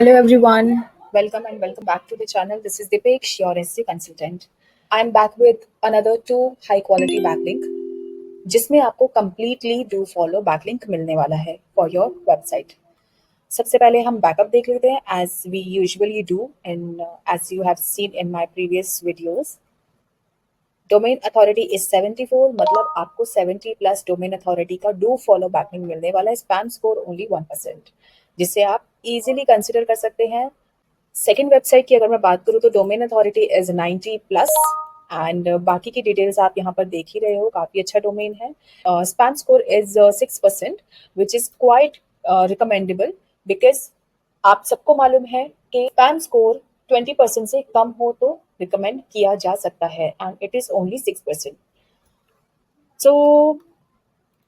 Hello everyone, welcome and welcome back to the channel. This is Dipesh, your SC consultant. I'm back with another two high quality backlink जिसमें आपको completely do follow backlink मिलने वाला है for your website. सबसे पहले हम backup देख लेते हैं as we usually do and as you have seen in my previous videos. Domain authority is 74 मतलब आपको 70 प्लस डोमेन अथॉरिटी का डू फॉलो बैकलिंक मिलने वाला है. स्पैम स्कोर ओनली 1% जिसे आप इजीली कंसिडर कर सकते हैं. सेकेंड वेबसाइट की अगर मैं बात करूँ तो domain authority is 90 plus and बाकी की डिटेल्स आप यहाँ पर देख ही रहे हो. काफ़ी अच्छा डोमेन है. Spam score is 6% which is quite recommendable because आप सबको मालूम है कि स्पैम स्कोर 20% से कम हो तो रिकमेंड किया जा सकता है and it is only 6%. So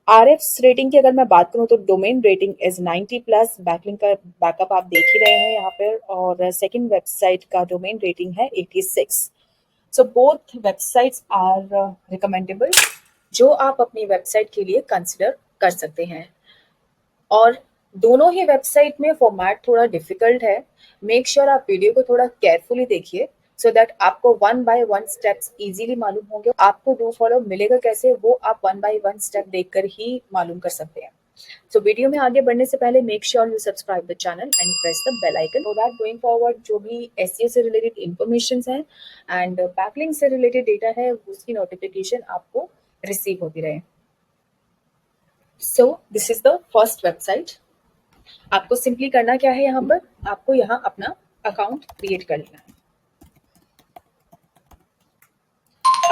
RFs rating की अगर मैं बात करूं तो domain rating is 90 plus. Backlink का बैकअप आप देख ही रहे हैं यहाँ पर. और सेकंड वेबसाइट का डोमेन रेटिंग है 86. So both websites are recommendable जो आप अपनी वेबसाइट के लिए कंसिडर कर सकते हैं. और दोनों ही वेबसाइट में फॉर्मेट थोड़ा डिफिकल्ट है. मेक श्योर आप वीडियो को थोड़ा केयरफुली देखिए सो दैट आपको one by one steps easily मालूम होंगे. आपको डू फॉलो मिलेगा कैसे वो आप वन बाय वन स्टेप देखकर ही मालूम कर सकते हैं. सो वीडियो में आगे बढ़ने से पहले make sure you subscribe the channel and press the bell icon so that going forward जो भी एसईओ से रिलेटेड इंफॉर्मेशन है एंड बैकलिंक से रिलेटेड डेटा है उसकी नोटिफिकेशन आपको रिसीव होती रहे. So this is the first website. आपको सिंपली करना क्या है, यहाँ पर आपको यहाँ अपना अकाउंट क्रिएट कर लेना है.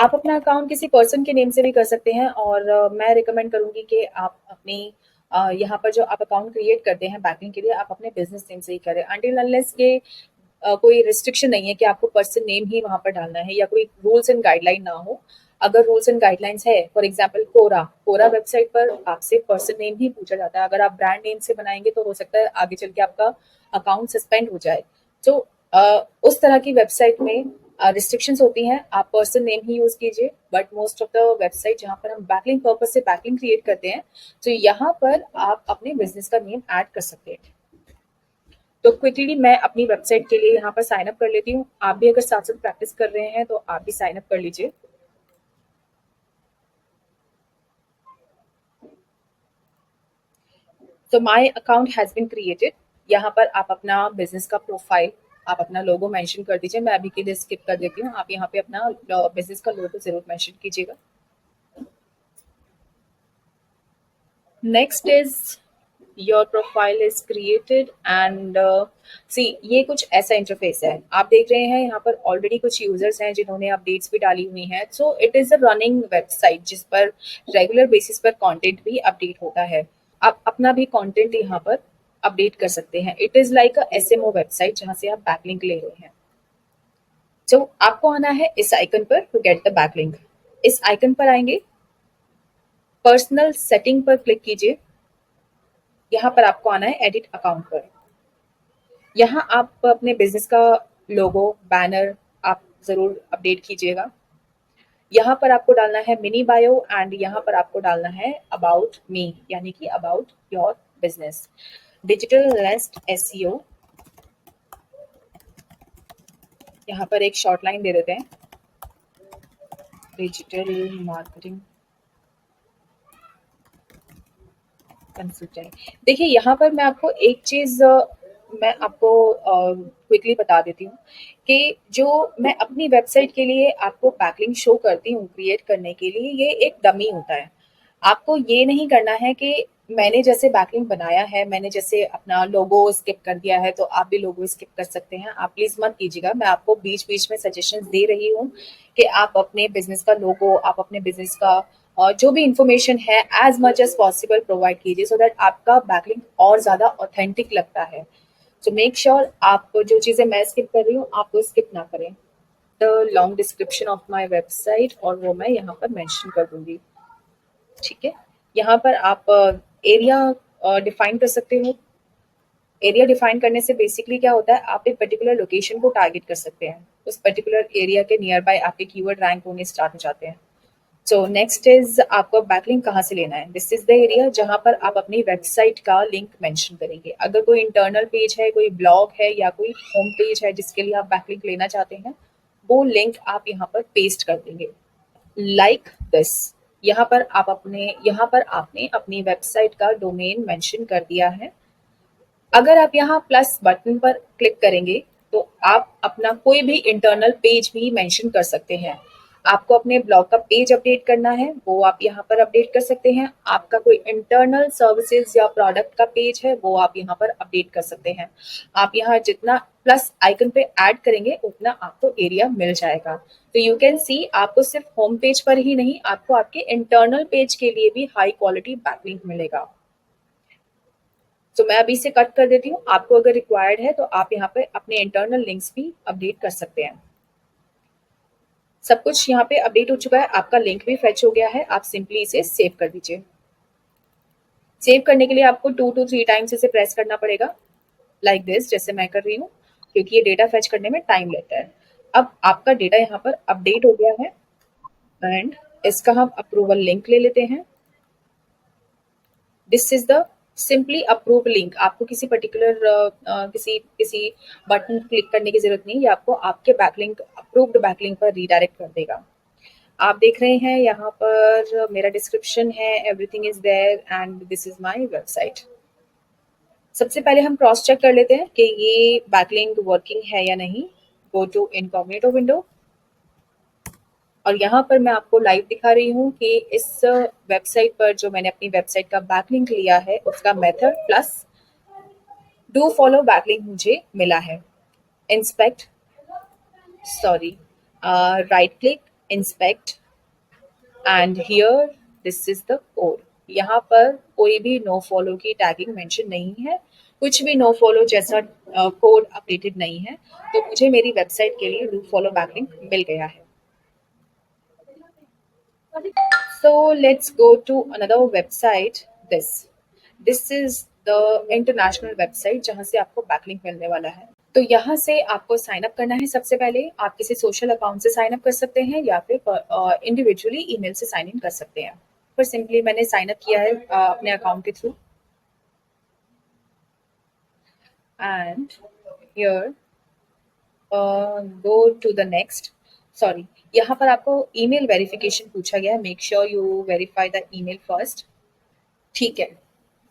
आप अपना अकाउंट किसी पर्सन के नेम से भी कर सकते हैं और मैं रिकमेंड करूंगी कि आप अपनी यहाँ पर जो आप अकाउंट क्रिएट करते हैं बैकलिंक के लिए आप अपने बिजनेस नेम से ही करें. अनटिल अनलेस के कोई रिस्ट्रिक्शन नहीं है कि आपको पर्सन नेम ही वहां पर डालना है या कोई रूल्स एंड गाइडलाइन ना हो. अगर रूल्स एंड गाइडलाइंस है फॉर एग्जांपल कोरा वेबसाइट पर आपसे पर्सन नेम ही पूछा जाता है. अगर आप ब्रांड नेम से बनाएंगे तो हो सकता है आगे चल के आपका अकाउंट सस्पेंड हो जाए. तो उस तरह की वेबसाइट में रिस्ट्रिक्शंस होती हैं. आप पर्सन नेम ही यूज कीजिए. But most of the website जहाँ पर हम बैकलिंक पर्पज से बैकलिंक क्रिएट करते हैं तो यहाँ पर आप अपने बिजनेस का नेम ऐड कर सकते हैं. तो क्विकली मैं अपनी वेबसाइट के लिए यहाँ पर साइन अप कर लेती हूँ. आप भी अगर साथ साथ प्रैक्टिस कर रहे हैं तो आप भी साइन अप कर लीजिए. तो my account has been created. यहाँ पर आप अपना बिजनेस का प्रोफाइल आप अपना लोगो मेंशन कर दीजिए. मैं अभी के लिए स्किप कर देती हूँ. आप यहाँ पे अपना बिजनेस का लोगो जरूर मेंशन कीजिएगा. Next is your profile is created and see ये कुछ ऐसा इंटरफेस है. आप देख रहे हैं यहाँ पर ऑलरेडी कुछ यूजर्स हैं जिन्होंने अपडेट्स भी डाली हुई हैं. So it is a running website जिस पर रेगुलर बेसिस पर कंटेंट भी अपडेट होता है. आप अपना भी कंटेंट यहाँ पर अपडेट कर सकते हैं. It is like a SMO website जहाँ से आप बैकलिंक ले रहे हैं. तो आपको आना है इस आइकन पर टू गेट द बैकलिंक. इस आइकन पर आएंगे, पर्सनल सेटिंग पर क्लिक कीजिए. यहाँ पर आपको आना है एडिट अकाउंट पर. यहाँ आप अपने बिजनेस का लोगो बैनर आप जरूर अपडेट कीजिएगा. यहाँ पर आपको डालना है मिनी बायो एंड यहाँ पर आपको डालना है अबाउट मी यानी कि about your business. Digital Nest SEO यहाँ पर एक शॉर्ट लाइन दे देते हैं. Digital marketing consultant. देखिए यहाँ पर मैं आपको एक चीज मैं आपको क्विकली बता देती हूँ कि जो मैं अपनी वेबसाइट के लिए आपको बैकलिंक शो करती हूँ क्रिएट करने के लिए ये एक डमी होता है. आपको ये नहीं करना है कि मैंने जैसे बैकलिंक बनाया है, मैंने जैसे अपना लोगो स्किप कर दिया है तो आप भी लोगो स्किप कर सकते हैं. आप प्लीज मत कीजिएगा. मैं आपको बीच बीच में सजेशंस दे रही हूँ कि आप अपने बिजनेस का लोगो आप अपने बिजनेस का और जो भी इंफॉर्मेशन है as much as possible provide कीजिए सो दैट आपका बैकलिंक और ज्यादा ऑथेंटिक लगता है. सो मेक श्योर आप जो चीजें मैं स्किप कर रही हूँ आप वो स्किप ना करें. The long description of my website और वो मैं यहाँ पर मेंशन कर दूंगी. ठीक है. यहाँ पर आप एरिया डिफाइन कर सकते हो. एरिया डिफाइन करने से बेसिकली क्या होता है आप एक पर्टिकुलर लोकेशन को टारगेट कर सकते हैं. उस पर्टिकुलर एरिया के नियर बाय आपके कीवर्ड रैंक होने स्टार्ट हो जाते हैं. सो नेक्स्ट इज आपको बैकलिंक कहाँ से लेना है। दिस इज द एरिया जहां पर आप अपनी वेबसाइट का लिंक मेंशन करेंगे। अगर कोई इंटरनल पेज है, कोई ब्लॉग है या कोई होम पेज है जिसके लिए आप बैकलिंक लेना चाहते हैं, वो लिंक आप यहाँ पर पेस्ट कर देंगे लाइक दिस। यहाँ पर आपने अपनी वेबसाइट का डोमेन मेंशन कर दिया है। अगर आप यहाँ प्लस बटन पर क्लिक करेंगे तो आप अपना कोई भी इंटरनल पेज भी मेंशन कर सकते हैं। आपको अपने ब्लॉग का पेज अपडेट करना है, वो आप यहाँ पर अपडेट कर सकते हैं। आपका कोई इंटरनल सर्विसेज या प्रोडक्ट का पेज है, वो आप यहाँ पर अपडेट कर सकते हैं। आप यहाँ जितना प्लस आइकन पे ऐड करेंगे उतना आपको एरिया मिल जाएगा। तो यू कैन सी आपको सिर्फ होम पेज पर ही नहीं, आपको आपके इंटरनल पेज के लिए भी हाई क्वालिटी बैकलिंक मिलेगा। तो मैं अभी से कट कर देती हूँ। आपको अगर रिक्वायर्ड है तो आप यहाँ पे अपने इंटरनल लिंक्स भी अपडेट कर सकते हैं। सब कुछ यहाँ पे अपडेट हो चुका है, आपका लिंक भी फेच हो गया है। आप सिंपली इसे सेव कर दीजिए। सेव करने के लिए आपको 2 to 3 टाइम्स इसे प्रेस करना पड़ेगा लाइक दिस, जैसे मैं कर रही हूँ, क्योंकि ये डेटा फेच करने में टाइम लेता है। अब आपका डेटा यहाँ पर अपडेट हो गया है एंड इसका हम अप्रूवल लिंक ले लेते हैं। This is the simply approve link. आपको किसी पर्टिकुलर किसी किसी बटन क्लिक करने की जरूरत नहीं, ये आपको आपके बैकलिंक अप्रूव्ड बैकलिंक पर रीडायरेक्ट कर देगा। आप देख रहे हैं यहाँ पर मेरा डिस्क्रिप्शन है, everything is there and this is my website. सबसे पहले हम क्रॉस चेक कर लेते हैं कि ये बैकलिंक वर्किंग है या नहीं। गो टू इनकॉग्निटो विंडो और यहाँ पर मैं आपको लाइव दिखा रही हूँ कि इस वेबसाइट पर जो मैंने अपनी वेबसाइट का बैकलिंक लिया है उसका method plus do follow backlink मुझे मिला है। Inspect, sorry, right click, inspect and here this is the code. यहाँ पर कोई भी नो फॉलो की टैगिंग मेंशन नहीं है, कुछ भी नो फॉलो जैसा कोड अपडेटेड नहीं है। तो मुझे मेरी वेबसाइट के लिए डू फॉलो बैकलिंक मिल गया है। So let's go to another website. This is the international website जहाँ से आपको बैकलिंक मिलने वाला है। तो यहाँ से आपको साइन अप करना है। सबसे पहले आप किसी सोशल अकाउंट से साइन अप कर सकते हैं या फिर इंडिविजुअली ईमेल से साइन इन कर सकते हैं। पर सिंपली मैंने साइन अप किया है अपने अकाउंट के through and here go to the next. Sorry, यहाँ पर आपको ईमेल वेरिफिकेशन पूछा गया है। Make sure you verify the email first. ठीक है,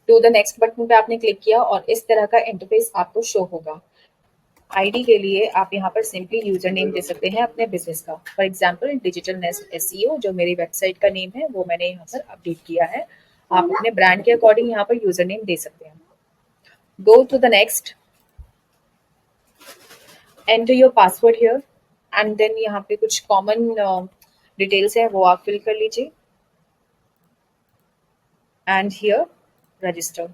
टू द नेक्स्ट बटन पे आपने क्लिक किया और इस तरह का इंटरफेस आपको शो होगा। आईडी के लिए आप यहाँ पर सिंपली यूजर नेम दे सकते हैं अपने बिजनेस का। For example digital Nest SEO जो मेरी वेबसाइट का नेम है वो मैंने यहाँ पर अपडेट किया है। आप अपने ब्रांड के अकॉर्डिंग यहाँ पर यूजर नेम दे सकते हैं। Go to the next, enter your password here and then यहाँ पे कुछ कॉमन डिटेल्स है वो आप फिल कर लीजिए एंड हियर रजिस्टर।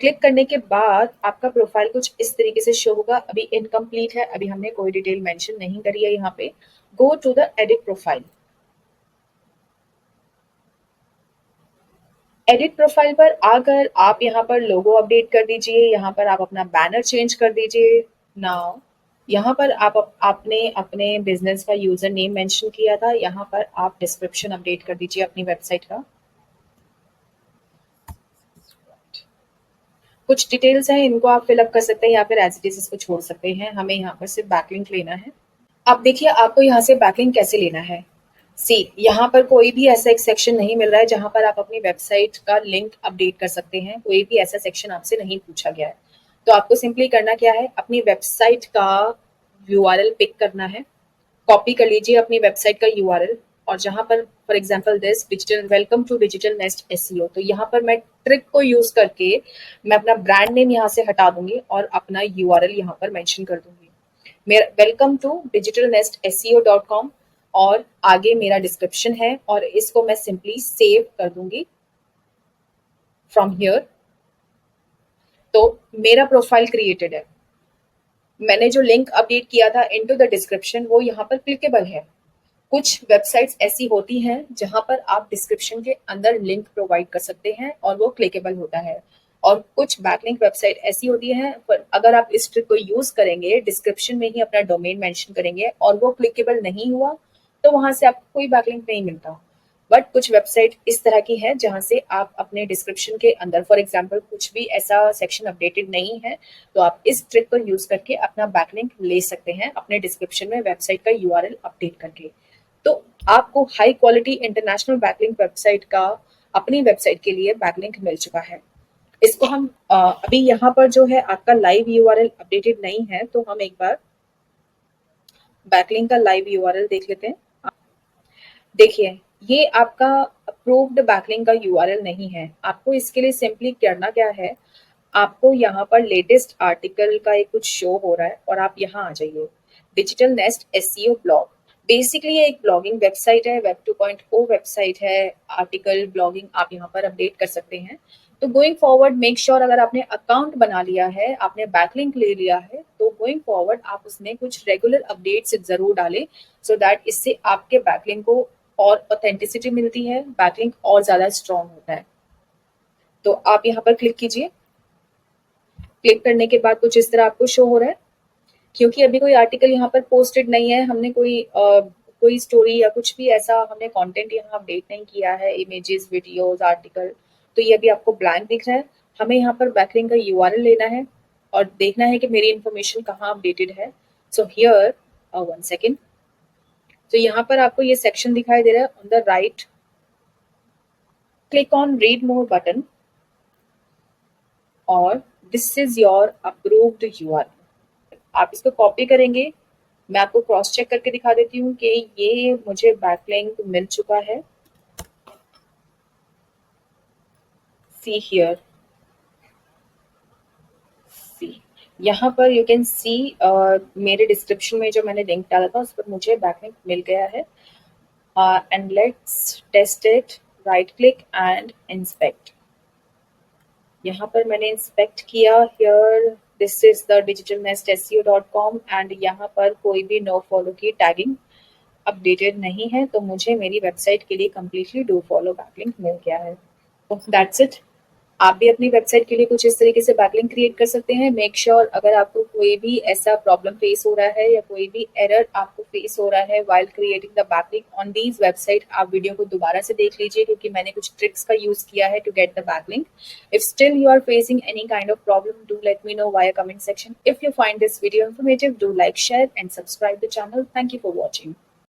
क्लिक करने के बाद आपका प्रोफाइल कुछ इस तरीके से शो होगा। अभी इनकम्प्लीट है, अभी हमने कोई डिटेल मेंशन नहीं करी है यहाँ पे। Go to the edit profile. Edit profile पर आकर आप यहाँ पर लोगो अपडेट कर दीजिए, यहाँ पर आप अपना बैनर चेंज कर दीजिए। नाउ यहाँ पर आपने अपने बिजनेस का यूजर नेम मेंशन किया था, यहाँ पर आप डिस्क्रिप्शन अपडेट कर दीजिए अपनी वेबसाइट का। कुछ डिटेल्स हैं, इनको आप फिलअप कर सकते हैं या फिर एज इट इज इसको छोड़ सकते हैं। हमें यहाँ पर सिर्फ बैकलिंक लेना है। अब देखिए आपको यहाँ से बैकलिंक कैसे लेना है। सी, यहाँ पर कोई भी ऐसा एक सेक्शन नहीं मिल रहा है जहाँ पर आप अपनी वेबसाइट का लिंक अपडेट कर सकते हैं। कोई भी ऐसा सेक्शन आपसे नहीं पूछा गया है। तो आपको सिंपली करना क्या है, अपनी वेबसाइट का यूआरएल पिक करना है। कॉपी कर लीजिए अपनी वेबसाइट का यूआरएल और जहां पर for example this digital welcome to Digital Nest SEO, तो यहाँ पर मैं ट्रिक को यूज करके मैं अपना ब्रांड नेम यहाँ से हटा दूंगी और अपना यूआरएल यहाँ पर मेंशन कर दूंगी। मेरा welcome to Digital nest SEO.com और आगे मेरा डिस्क्रिप्शन है और इसको मैं सिंपली सेव कर दूंगी फ्रॉम हियर। तो मेरा प्रोफाइल क्रिएटेड है। मैंने जो लिंक अपडेट किया था इनटू द डिस्क्रिप्शन वो यहाँ पर क्लिकेबल है। कुछ वेबसाइट्स ऐसी होती हैं जहां पर आप डिस्क्रिप्शन के अंदर लिंक प्रोवाइड कर सकते हैं और वो क्लिकेबल होता है, और कुछ बैकलिंक वेबसाइट ऐसी होती है पर अगर आप इस ट्रिक को यूज करेंगे, डिस्क्रिप्शन में ही अपना डोमेन मेंशन करेंगे और वो क्लिकेबल नहीं हुआ, तो वहां से आपको कोई बैकलिंक नहीं मिलता। बट कुछ वेबसाइट इस तरह की है जहां से आप अपने डिस्क्रिप्शन के अंदर, फॉर एग्जांपल कुछ भी ऐसा सेक्शन अपडेटेड नहीं है, तो आप इस ट्रिक को यूज करके अपना बैकलिंक ले सकते हैं अपने डिस्क्रिप्शन में वेबसाइट का यूआरएल अपडेट करके। तो आपको high quality international backlink website का अपनी वेबसाइट के लिए बैकलिंक मिल चुका है। इसको हम अभी यहाँ पर जो है आपका लाइव यूआरएल अपडेटेड नहीं है, तो हम एक बार बैकलिंक का लाइव यूआरएल देख लेते हैं। देखिए, ये आपका अप्रूव्ड बैकलिंक का यूआरएल नहीं है। आपको इसके लिए सिंपली करना क्या है, आपको यहाँ पर लेटेस्ट आर्टिकल का एक कुछ शो हो रहा है और आप यहाँ आ जाइए। Digital Nest SEO blog, basically ये एक ब्लॉगिंग वेबसाइट है, वेब 2.0 वेबसाइट है। आर्टिकल ब्लॉगिंग आप यहाँ पर अपडेट कर सकते हैं। तो गोइंग फॉरवर्ड मेक श्योर अगर आपने अकाउंट बना लिया है, आपने बैकलिंक ले लिया है, तो गोइंग फॉरवर्ड आप उसमें कुछ रेगुलर अपडेट्स जरूर डालें, सो दैट इससे आपके बैकलिंक को और ऑथेंटिसिटी मिलती है, बैकलिंक और ज्यादा स्ट्रॉन्ग होता है। तो आप यहाँ पर क्लिक कीजिए। क्लिक करने के बाद कुछ इस तरह आपको शो हो रहा है। क्योंकि अभी कोई आर्टिकल यहाँ पर पोस्टेड नहीं है, हमने कोई स्टोरी या कुछ भी ऐसा हमने कंटेंट यहाँ अपडेट नहीं किया है, इमेजेस, वीडियोस, आर्टिकल, तो ये अभी आपको ब्लैंक दिख रहा है। हमें यहाँ पर बैकलिंक का यूआरएल लेना है और देखना है कि मेरी इन्फॉर्मेशन कहाँ अपडेटेड है। सो हियर, वन सेकेंड, तो यहाँ पर आपको ये सेक्शन दिखाई दे रहा है on the right. Click on read more button और this is your approved URL. आप इसको कॉपी करेंगे। मैं आपको क्रॉस चेक करके दिखा देती हूँ कि ये मुझे बैकलिंक मिल चुका है। सी हियर, सी, यहाँ पर यू कैन सी मेरे डिस्क्रिप्शन में जो मैंने लिंक डाला था उस पर मुझे बैकलिंक मिल गया है। And let's test it. Right click and inspect. यहाँ पर मैंने इंस्पेक्ट किया। Here this is the digitalnestseo.com and यहाँ पर कोई भी नो फॉलो की टैगिंग अपडेटेड नहीं है, तो मुझे मेरी वेबसाइट के लिए कम्प्लीटली डू फॉलो बैकलिंक मिल गया है। That's it. आप भी अपनी वेबसाइट के लिए कुछ इस तरीके से बैकलिंक क्रिएट कर सकते हैं। मेक श्योर अगर आपको कोई भी ऐसा प्रॉब्लम फेस हो रहा है या कोई भी एरर आपको फेस हो रहा है while creating the backlink on these website, आप वीडियो को दोबारा से देख लीजिए क्योंकि मैंने कुछ ट्रिक्स का यूज किया है to get the backlink. If still you are facing any kind of problem, do let me know via comment section. If you find this video informative, do like, share and subscribe the channel. Thank you for watching.